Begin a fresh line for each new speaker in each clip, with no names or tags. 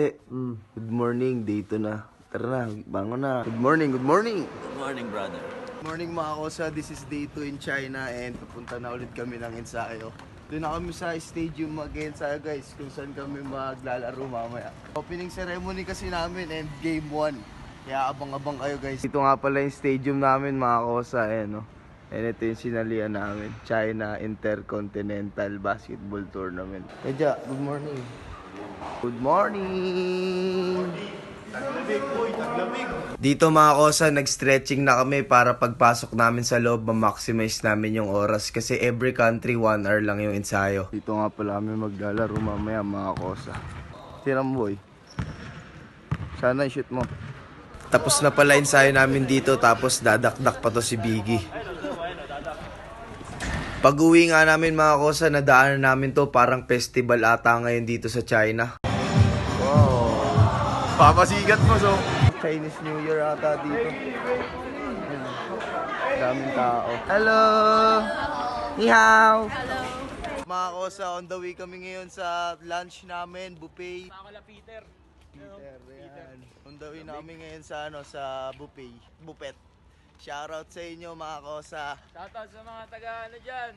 Good morning, dito na. Tara na, bangon na. Good morning, good morning.
Good morning, brother.
Good morning mga kosa, this is day 2 in China and pupunta na ulit kami ng ensayo. Doon na kami sa stadium mag-ensayo guys, kung saan kami maglalaro mamaya. Opening ceremony kasi namin and game 1. Kaya abang-abang kayo guys. Ito nga pala yung stadium namin mga kosa, no? And ito yung sinalian namin, China Intercontinental Basketball Tournament. Edja, good morning. Good morning! Dito mga kosa, nag-stretching na kami para pagpasok namin sa loob, ma-maximize namin yung oras. Kasi every country, 1 hour lang yung ensayo. Dito nga pala kami maglalaro mamaya mga kosa. Tiram boy. Sana i-shoot mo. Tapos na pala ensayo namin dito, tapos dadakdak pa to si Biggie. Pag uwi nga namin mga kosa, nadaanan namin to, parang festival ata ngayon dito sa China. Wow! Papasigat mo, so Chinese New Year ata dito. Daming tao. Hello! Ni hao! Hello! Mga kosa, on the way kami ngayon sa lunch namin, buffet.
Makakala Peter.
Yan. On the way namin ngayon sa sa buffet. Shoutout sa inyo mga kosa.
Shoutout sa mga taga dyan.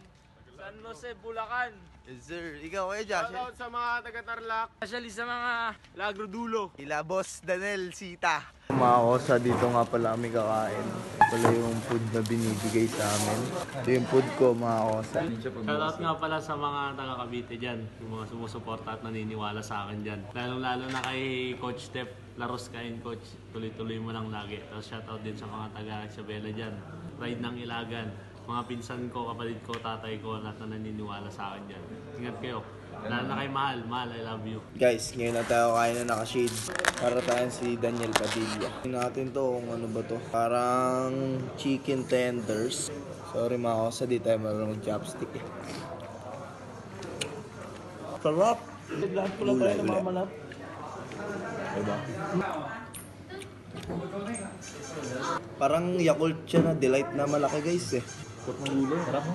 San Jose, Bulacan.
Yes sir. Ikaw kayo Josh.
Shoutout sa mga taga Tarlac. Especially sa mga Lagro Dulo.
Ila Boss Danel Sita. Mga kosa, dito nga pala kami kakain. Pala yung food na binibigay sa amin. Ito yung food ko mga kosa.
Shoutout nga pala sa mga taga Cavite dyan, yung mga sumusuporta at naniniwala sa akin dyan. Lalo na kay Coach Steph, Laros kain Coach, tuloy-tuloy mo lang lagi. Tapos shoutout din sa mga taga Isabela dyan, Pride ng Ilagan, mga pinsan ko, kapatid ko, tatay ko, lahat na naniniwala sa akin dyan. Ingat kayo. Lalo na kay Mahal, I love you.
Guys, ngayon na tayo kain na naka-shade. Para tayo si Daniel Padilla. Tingnan natin to kung ano ba to. Parang chicken tenders. Sorry mga kosa, di tayo marunong chopstick eh. Sarap!
Lahat ko lang tayo namamanap.
Diba? Parang Yakult siya na delight na malaki guys eh. Sarap.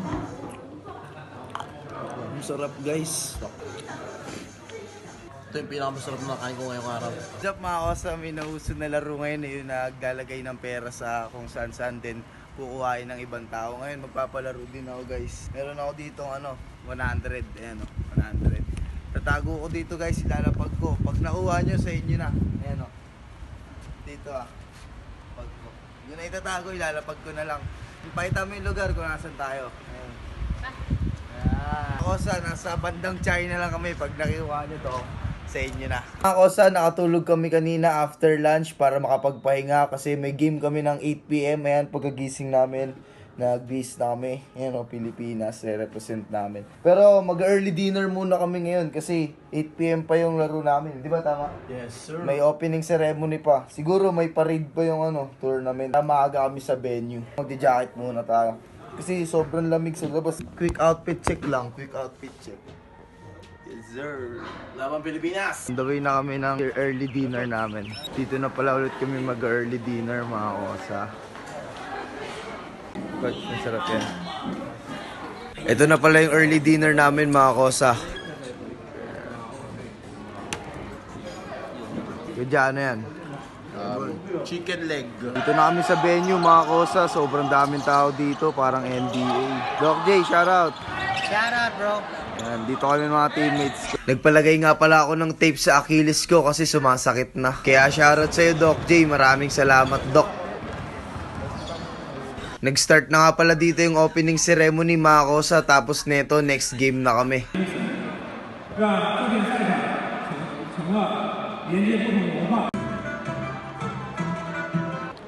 Ang sarap guys.
Ito yung pinakamasarap na kain ko ngayong araw.
What's up mga kosa, may nauso na laro ngayon eh, yung naglalagay ng pera sa kung saan din kukuhain ng ibang tao. Ngayon magpapalaro din ako guys. Meron ako dito 100. Ayan 100. Tatago ko dito guys, ilalapag ko. Pag nakuha nyo sa inyo na. Ayan dito pag ko. Yun na itatago, ilalapag ko na lang. Ipakita mo yung lugar kung nasan tayo. Ayan. Kosa, nasa bandang China lang kami. Pag nakuha nyo to, sa inyo na. Mga kosa, nakatulog kami kanina after lunch para makapagpahinga kasi may game kami ng 8 PM. Ayan, pagkagising namin, nag-base na kami. Ayan Pilipinas, represent namin. Pero mag-early dinner muna kami ngayon kasi 8 PM pa yung laro namin. Di ba tama?
Yes, sir.
May opening ceremony pa. Siguro may parade pa yung tournament. Maaga kami sa venue. Magdi-jacket muna tayo. Kasi sobrang lamig sa labas. Quick outfit check lang. Quick outfit check. Yes, sir.
Laban Pilipinas!
On the way na kami ng early dinner namin. Dito na pala ulit kami mag-early dinner mga kosa. Coach, masarap yan. Ito na pala yung early dinner namin mga kosa. Kaya ano yan?
Chicken leg.
Dito na kami sa venue mga kosa. Sobrang daming tao dito. Parang NBA. Doc J, shoutout!
Shoutout bro!
Yan, dito kami mga teammates. Nagpalagay nga pala ako ng tape sa Achilles ko kasi sumasakit na. Kaya shoutout sa'yo Doc J. Maraming salamat Doc. Nag-start na nga pala dito yung opening ceremony mga kosa. Tapos neto, next game na kami.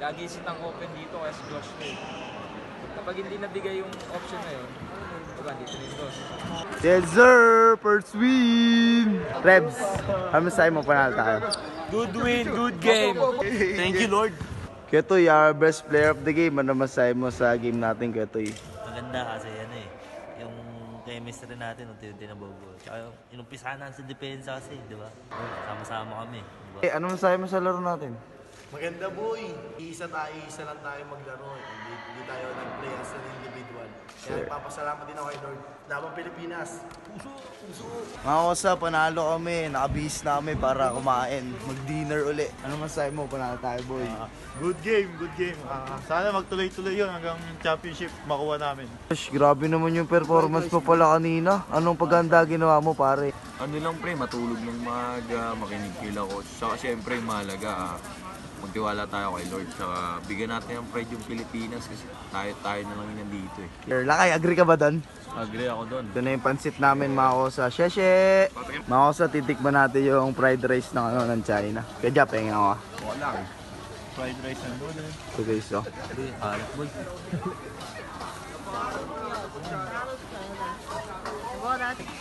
Gagisit ang open dito kaya si Josh May. Kapag hindi nabigay yung option na yun, diba dito ni Josh.
Yes sir! First win! Rebs, ano sa'yo mo panalo tayo?
Good win, good game.
Thank you, Lord.
Ketoy, our best player of the game. Ano masahe mo sa game natin, Ketoy?
Maganda kasi yung chemistry natin unti-unti nabubuo. Tsaka yung inumpisahan natin sa depensa kasi, di ba? Sama-sama kami, di ba?
Ano masahe mo sa laro natin?
Maganda boy. Isa lang tayo maglaro. Hindi tayo nag-play as an individual. Kaya papasalamat din ako kay Lord. Labang Pilipinas.
Mga kosa, panalo kami. Nakabihis na kami para kumain. Mag-dinner uli. Ano masahe mo? Panalo tayo, boy.
Good game, good game. Sana magtuloy-tuloy yun hanggang championship makuha namin.
Gosh, grabe naman yung performance mo pala kanina. Anong paghanda ginawa mo, pare?
Ano lang pre, matulog ng maaga, makinig kila coach. Saka syempre yung mahalaga, magtiwala tayo kay Lord. Saka bigyan natin ng pride yung Pilipinas kasi tayo na lang yun nandito eh.
Sir, Lakay, agree ka ba doon?
Agree ako doon.
Ito na yung pansit namin, mga kosa. Sheshe! Mga kosa, titikman natin yung fried rice ng China. Kaya pengen ako.
Wala.
Fried rice and noodles.
So guys, oh.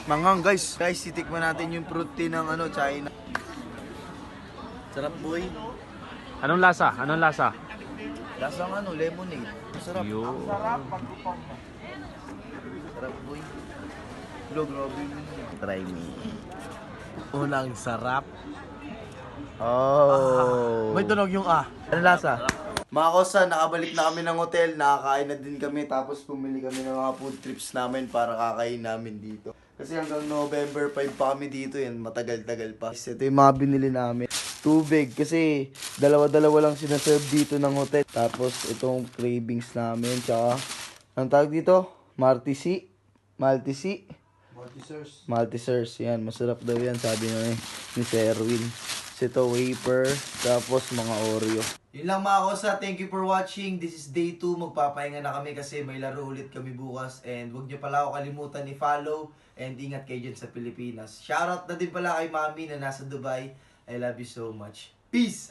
Manghang guys. Guys, titikman natin yung fruit tea ng China. Sarap, boy.
Anong lasa? Anong lasa?
Lasang lemonade. Masarap. Sarap, boy. Lo, grabe yun. Try me.
Unang sarap.
Oh.
May tunog yung
Ano lasa? Mga kosa, nakabalik na kami ng hotel, nakakain na din kami, tapos pumili kami ng mga food trips namin para kakain namin dito. Kasi hanggang November 5 pa kami dito, yan, matagal-tagal pa. Ito yung mga binili namin. Tubig, kasi dalawa-dalawa lang sinaserve dito ng hotel. Tapos itong cravings namin, tsaka, ang tawag dito? Maltesers. Maltesers, yan, masarap daw yan, sabi ni Sir Erwin. Ito wafer, tapos mga Oreo. Yun lang mga kosa, thank you for watching. This is day 2, magpapahinga na kami kasi may laro ulit kami bukas. And huwag nyo pala ako kalimutan i-follow and ingat kayo dyan sa Pilipinas. Shoutout na din pala kay Mami na nasa Dubai. I love you so much. Peace!